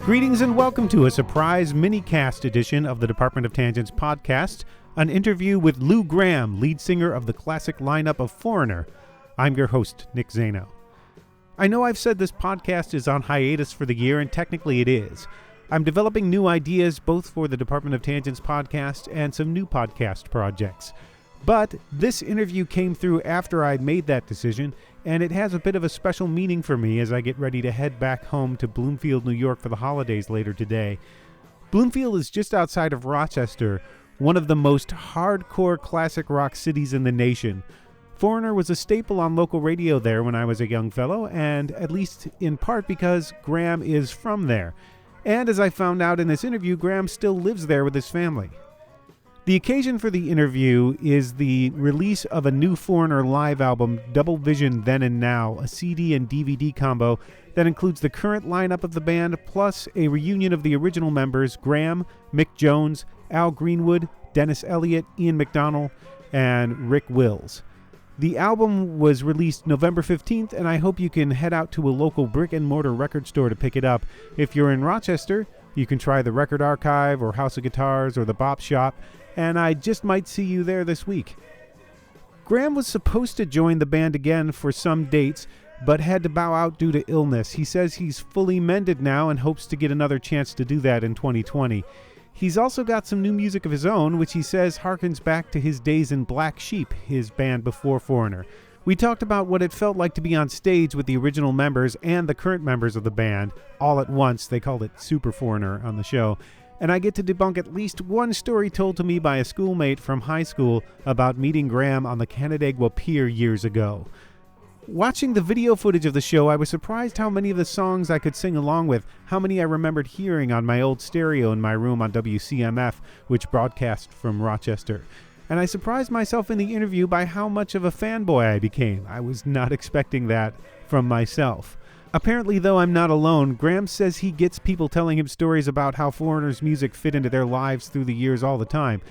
Greetings and welcome to a surprise Minicast edition of the Department of Tangents podcast, an interview with Lou Gramm, lead singer of the classic lineup of Foreigner. I'm your host, Nick Zano. I know I've said this podcast is on hiatus for the year, and technically it is. I'm developing new ideas both for the Department of Tangents podcast and some new podcast projects. But this interview came through after I made that decision, and it has a bit of a special meaning for me as I get ready to head back home to Bloomfield, New York for the holidays later today. Bloomfield is just outside of Rochester, one of the most hardcore classic rock cities in the nation. Foreigner was a staple on local radio there when I was a young fellow, and at least in part because Gramm is from there. And as I found out in this interview, Gramm still lives there with his family. The occasion for the interview is the release of a new Foreigner live album, Double Vision Then and Now, a CD and DVD combo that includes the current lineup of the band, plus a reunion of the original members, Gramm, Mick Jones, Al Greenwood, Dennis Elliott, Ian McDonald, and Rick Wills. The album was released November 15th, and I hope you can head out to a local brick-and-mortar record store to pick it up. If you're in Rochester, you can try the Record Archive or House of Guitars or the Bop Shop, and I just might see you there this week. Gramm was supposed to join the band again for some dates, but had to bow out due to illness. He says he's fully mended now and hopes to get another chance to do that in 2020. He's also got some new music of his own, which he says harkens back to his days in Black Sheep, his band before Foreigner. We talked about what it felt like to be on stage with the original members and the current members of the band, all at once. They called it Super Foreigner on the show. And I get to debunk at least one story told to me by a schoolmate from high school about meeting Gramm on the Canandaigua Pier years ago. Watching the video footage of the show, I was surprised how many of the songs I could sing along with, how many I remembered hearing on my old stereo in my room on WCMF, which broadcast from Rochester. And I surprised myself in the interview by how much of a fanboy I became. I was not expecting that from myself. Apparently, though I'm not alone, Gramm says he gets people telling him stories about how Foreigner's music fit into their lives through the years all the time.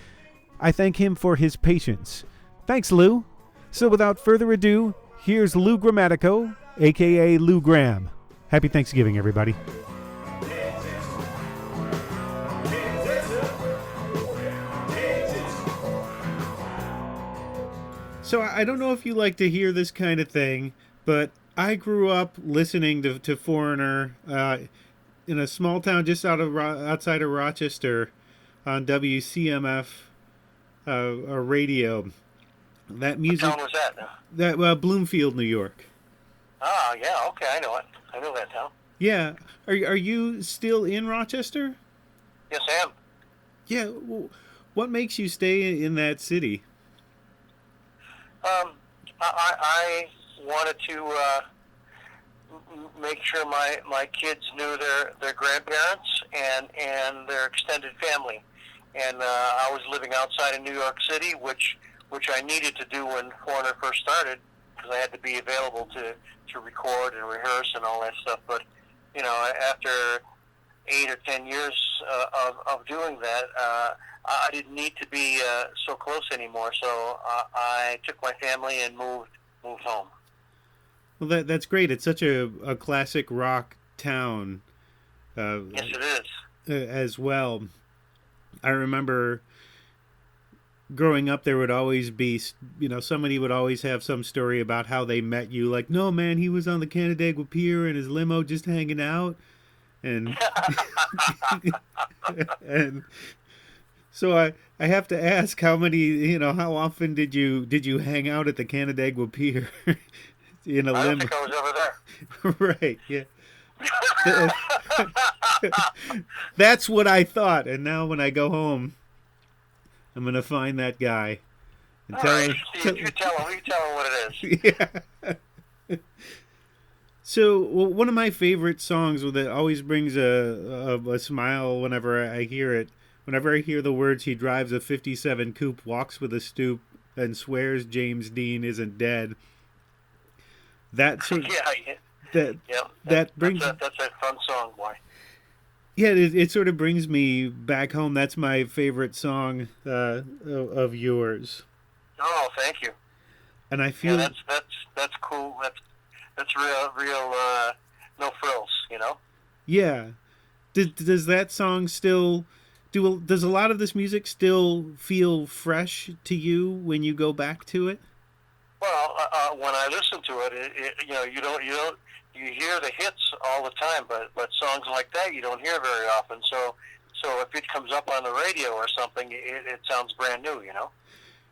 I thank him for his patience. Thanks, Lou. So without further ado, here's Lou Grammatico, a.k.a. Lou Gramm. Happy Thanksgiving, everybody. So I don't know if you like to hear this kind of thing, but I grew up listening to Foreigner in a small town just outside of Rochester on WCMF radio. That music. What town was that? That Bloomfield, New York. Oh yeah, okay, I know it. I know that town. Yeah, are you still in Rochester? Yes, I am. Yeah, well, what makes you stay in that city? I wanted to make sure my kids knew their grandparents and their extended family, and I was living outside of New York City, which I needed to do when Foreigner first started, because I had to be available to record and rehearse and all that stuff. But you know, after 8 or 10 years of doing that, I didn't need to be so close anymore. So I took my family and moved home. Well, that's great. It's such a classic rock town. Yes, it is. As well. I remember growing up, there would always be, somebody would always have some story about how they met you. Like, no, man, he was on the Canandaigua Pier in his limo just hanging out. And, and so I have to ask, how often did you hang out at the Canandaigua Pier? In a limo. I don't think I was ever there. Right, yeah. That's what I thought. And now when I go home, I'm going to find that guy. And all right, Steve, you tell him what it is. Yeah. So, one of my favorite songs that always brings a smile whenever I hear it, whenever I hear the words, he drives a 57 coupe, walks with a stoop, and swears James Dean isn't dead. That sort of, that brings that's a fun song, boy. Yeah, it sort of brings me back home. That's my favorite song of yours. Oh, thank you. And I feel that's cool. That's real no frills, you know. Yeah, Does that song still does a lot of this music still feel fresh to you when you go back to it? Well, when I listen to it, you hear the hits all the time, but songs like that you don't hear very often. So if it comes up on the radio or something, it sounds brand new.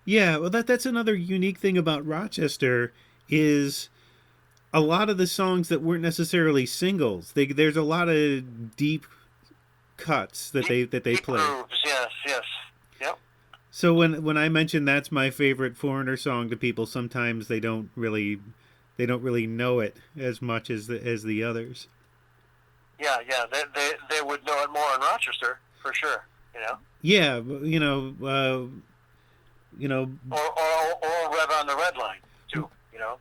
Yeah, well, that's another unique thing about Rochester is a lot of the songs that weren't necessarily singles. There's a lot of deep cuts that they Deep play. grooves, yes, yes, yep. So when I mention that's my favorite Foreigner song to people, sometimes they don't really know it as much as the others. Yeah, yeah. They would know it more in Rochester for sure. Yeah, you know, Or Red on the Red Line too.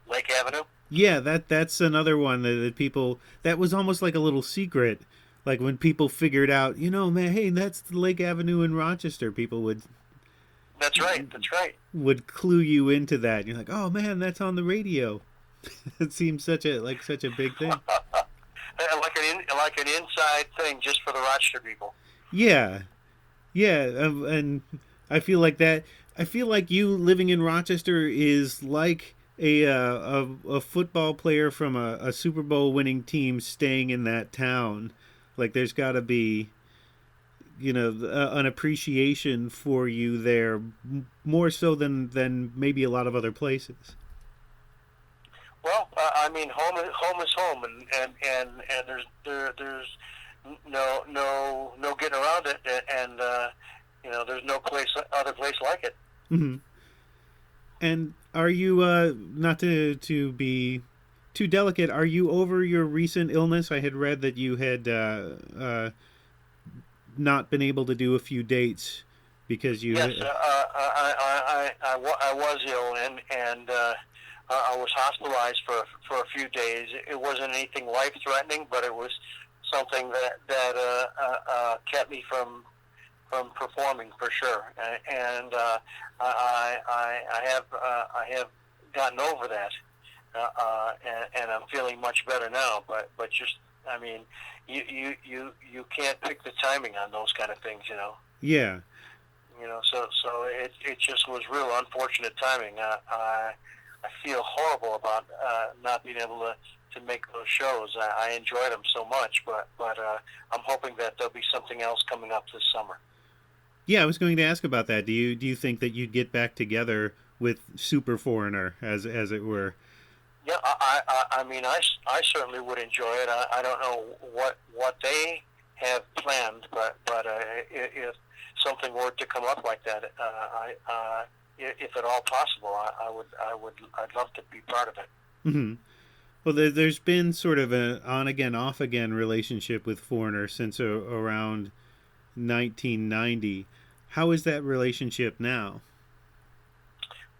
Lake Avenue. yeah, that's another one that people that was almost like a little secret. Like when people figured out, man, hey, that's the Lake Avenue in Rochester. People That's right. That's right. would clue you into that. And you're like, oh man, that's on the radio. It seems such a big thing. like an inside thing just for the Rochester people. Yeah, yeah, and I feel like that. I feel like you living in Rochester is like a football player from a Super Bowl winning team staying in that town. Like there's got to be an appreciation for you there more so than maybe a lot of other places. Well, I mean, home is home, and there's no getting around it, and there's no other place like it. Hmm. And are you not to be too delicate? Are you over your recent illness? I had read that you had not been able to do a few dates because you. Yes, I was ill, and I was hospitalized for a few days. It wasn't anything life threatening, but it was something that kept me from performing for sure. And I have gotten over that, and I'm feeling much better now. But just I mean, you can't pick the timing on those kind of things, Yeah. So it just was real unfortunate timing. I feel horrible about not being able to make those shows. I enjoy them so much, but I'm hoping that there'll be something else coming up this summer. Yeah, I was going to ask about that. Do you think that you'd get back together with Super Foreigner, as it were? Yeah, I mean, I certainly would enjoy it. I don't know what they have planned, but if something were to come up like that, if at all possible, I'd love to be part of it. Mm-hmm. Well, there's been sort of an on again, off again relationship with Foreigner since around 1990. How is that relationship now?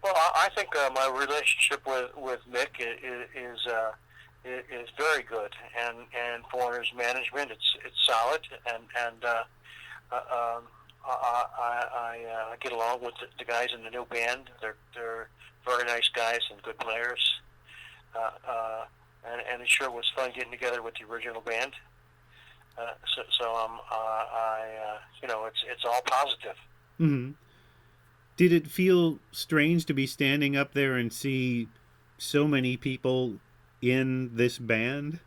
Well, I think my relationship with Mick is very good, and Foreigner's management it's solid, and I get along with the guys in the new band. They're very nice guys and good players, and it sure was fun getting together with the original band. It's all positive. Mm-hmm. Did it feel strange to be standing up there and see so many people in this band?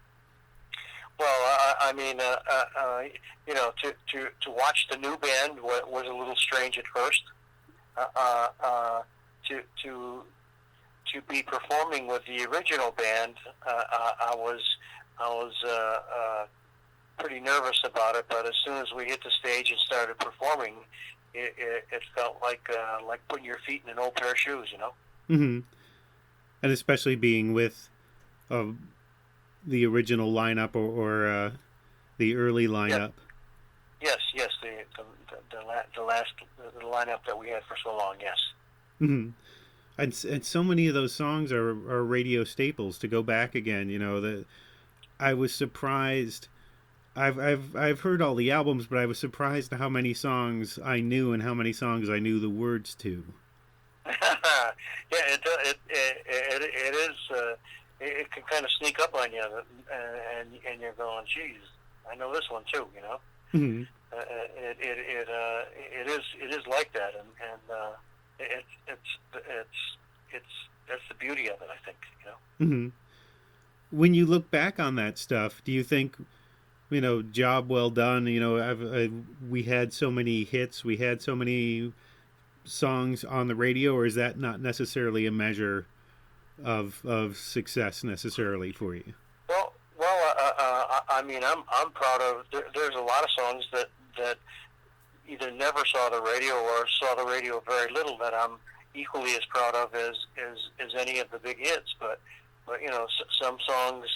Well, I mean, to watch the new band was a little strange at first. To be performing with the original band, I was pretty nervous about it. But as soon as we hit the stage and started performing, it felt like putting your feet in an old pair of shoes, Mm-hmm. And especially being with the original lineup or the early lineup. Yes, the lineup that we had for so long. Yes. Mm-hmm. And so many of those songs are radio staples. To go back again, I was surprised. I've heard all the albums, but I was surprised at how many songs I knew and how many songs I knew the words to. Yeah, it is. It can kind of sneak up on you, and you're going, "Geez, I know this one too. You know, Mm-hmm. it is like that, and it's that's the beauty of it, I think. You know. Mm-hmm. When you look back on that stuff, do you think, job well done? We had so many hits, we had so many songs on the radio, or is that not necessarily a measure of success necessarily for you? I mean, I'm proud of. There's a lot of songs that either never saw the radio or saw the radio very little that I'm equally as proud of as any of the big hits. But some songs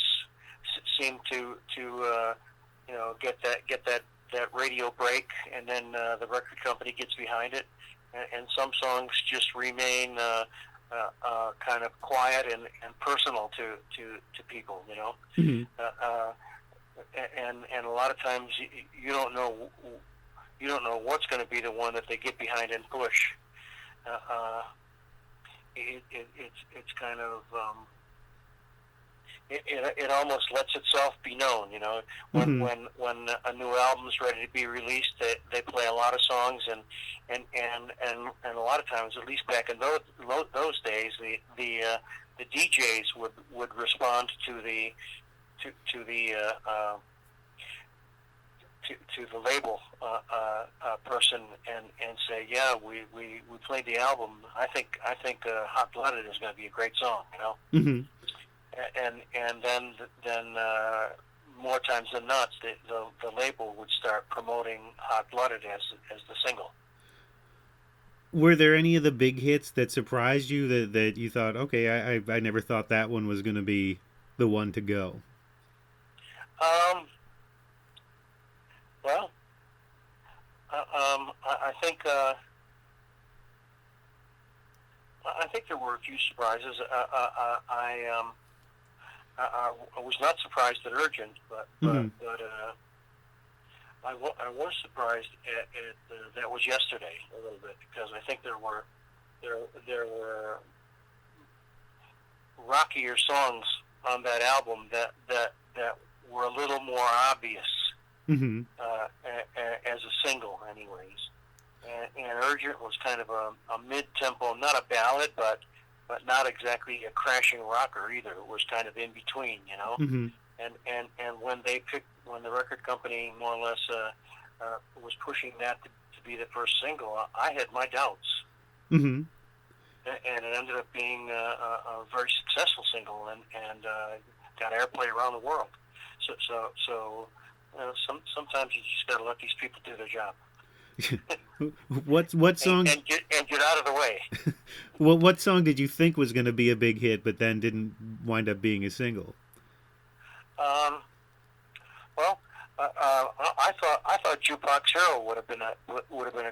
seem to get that radio break, and then the record company gets behind it, and some songs just remain kind of quiet and personal to people, you know. Mm-hmm. And a lot of times you don't know what's going to be the one that they get behind and push. It's kind of it almost lets itself be known, you know. When Mm-hmm. when a new album's ready to be released, they play a lot of songs, and a lot of times, at least back in those days, the DJs would respond to the label person and say, yeah, we played the album. I think Hot Blooded is going to be a great song, you know. Mm-hmm. And then more times than not, the label would start promoting Hot Blooded as the single. Were there any of the big hits that surprised you that you thought, okay, I never thought that one was going to be the one to go? Well, I think there were a few surprises. I was not surprised at Urgent, but Mm-hmm. I was surprised at that was Yesterday a little bit, because I think there were rockier songs on that album that were a little more obvious Mm-hmm. as a single, anyways. And Urgent was kind of a mid-tempo, not a ballad, but not exactly a crashing rocker either. It was kind of in between, you know. Mm-hmm. And when the record company more or less was pushing that to be the first single, I had my doubts. Mm-hmm. And it ended up being a very successful single, and got airplay around the world. So sometimes you just got to let these people do their job. What song? And get out of the way. What song did you think was going to be a big hit, but then didn't wind up being a single? Well, I thought Jukebox Hero would have been a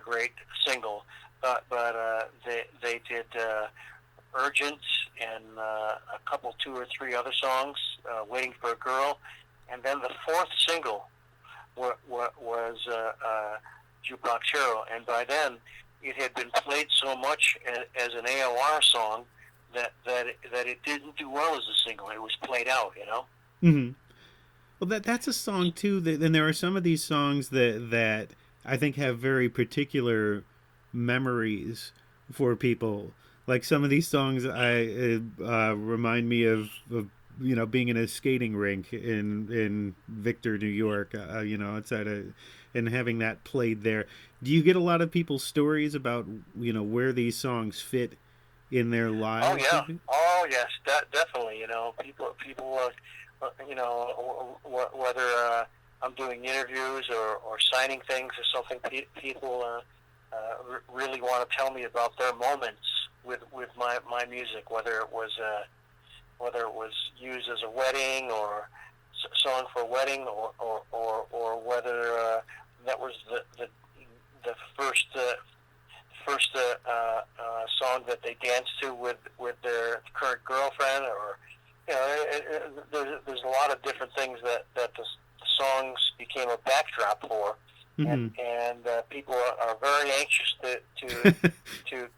great single, but they did Urgent and a couple, 2 or 3 other songs, Waiting for a Girl, and then the fourth single was Jukebox Hero, and by then it had been played so much as an AOR song that it didn't do well as a single. It was played out, you know. Mm-hmm. Well, that's a song too. And there are some of these songs that I think have very particular memories for people. Like some of these songs, remind me of being in a skating rink in Victor, New York. Outside and having that played there. Do you get a lot of people's stories about where these songs fit in their lives? Oh yeah. Oh yes, definitely. You know, people. Whether I'm doing interviews or signing things or something, people really want to tell me about their moments with my music, whether it was used as a wedding or song for a wedding, or whether that was the first song that they danced to with their current girlfriend, or there's a lot of different things that the songs became a backdrop for, Mm-hmm. and people are very anxious to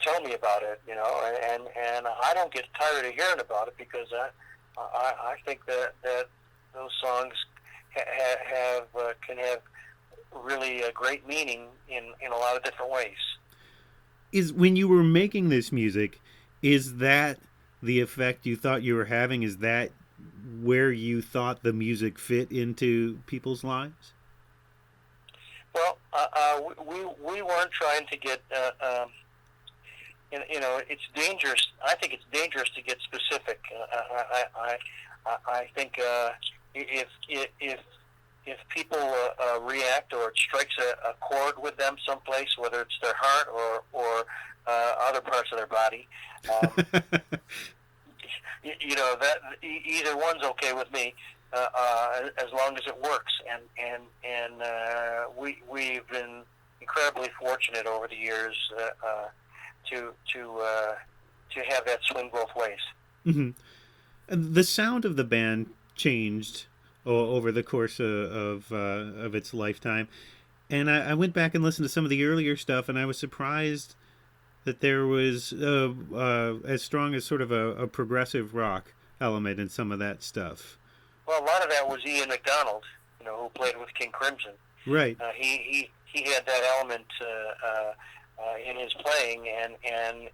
tell me about it, you know, and I don't get tired of hearing about it, because I think that those songs can have really a great meaning in a lot of different ways. Is when you were making this music, is that the effect you thought you were having? Is that where you thought the music fit into people's lives? Well, we weren't trying to get. It's dangerous. I think it's dangerous to get specific. I think if people react or it strikes a chord with them someplace, whether it's their heart or other parts of their body, that either one's okay with me, as long as it works. And we've been incredibly fortunate over the years to have that swing both ways. Mm-hmm. The sound of the band changed over the course of its lifetime, and I went back and listened to some of the earlier stuff, and I was surprised that there was as strong as sort of a progressive rock element in some of that stuff. Well, a lot of that was Ian McDonald, who played with King Crimson. Right. He had that element in his playing, and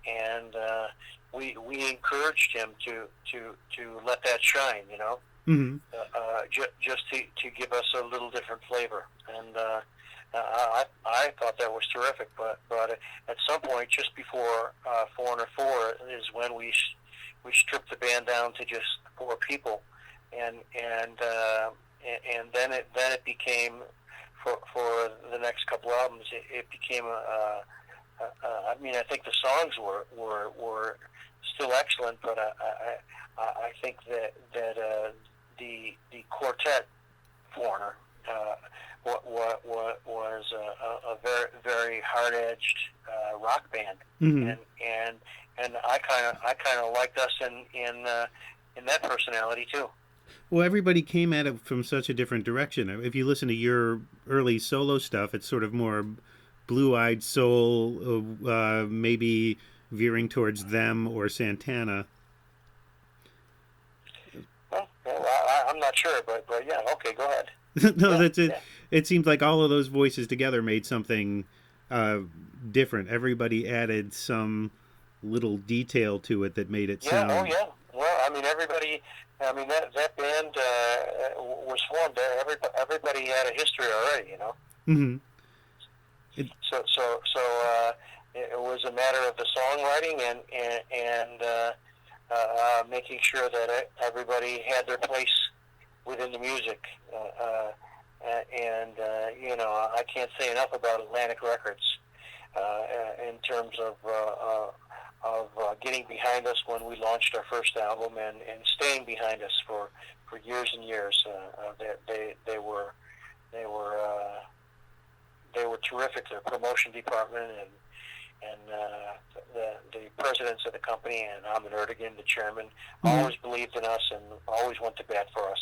we encouraged him to let that shine, Mm-hmm. Just to give us a little different flavor. And I thought that was terrific. But at some point, just before Foreigner 4, is when we stripped the band down to just 4 people, and then it became for the next couple albums, it became I think the songs were still excellent, but I think that the quartet Foreigner was a very, very hard-edged rock band, mm-hmm. and I kind of liked us in that personality too. Well, everybody came at it from such a different direction. If you listen to your early solo stuff, it's sort of more blue-eyed soul, maybe veering towards Them or Santana. Well, I'm not sure, but yeah, okay, go ahead. No, yeah, that's it. Yeah. It seemed like all of those voices together made something different. Everybody added some little detail to it that made it sound... Oh, yeah. Well, everybody... that band was formed. Everybody had a history already, Mm-hmm. So it was a matter of the songwriting and making sure that everybody had their place within the music. I can't say enough about Atlantic Records in terms of getting behind us when we launched our first album and staying behind us for years and years. They were terrific. Their promotion department and the presidents of the company and Ahmed Erdogan, the chairman, mm-hmm. always believed in us and always went to bat for us.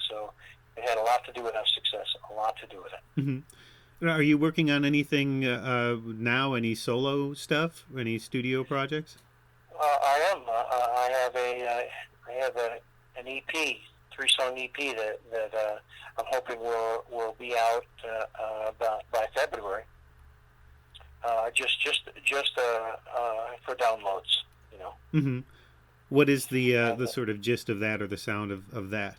So it had a lot to do with our success. A lot to do with it. Mm-hmm. Are you working on anything now? Any solo stuff? Any studio projects? I am. I have an EP, 3-song EP that I'm hoping will be out by February. Just for downloads, Mm-hmm. What is the sort of gist of that, or the sound of that?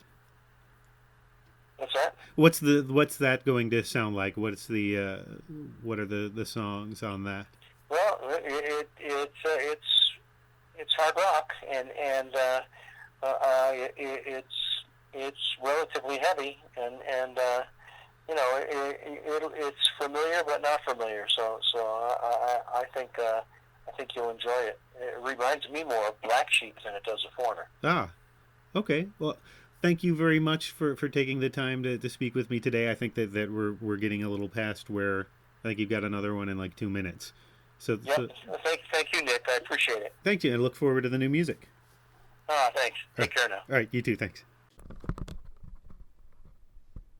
What's that? What's that going to sound like? What are the songs on that? Well, it's hard rock, and it's relatively heavy, and it's familiar but not familiar. So I think you'll enjoy it. It reminds me more of Black Sheep than it does of Foreigner. Ah, okay. Well, thank you very much for taking the time to speak with me today. I think that we're getting a little past where I think you've got another one in like 2 minutes. So, yep. Thank you, Nick. I appreciate it. Thank you. I look forward to the new music. Thanks. Take care now. All right, you too. Thanks.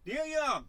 Neil Young.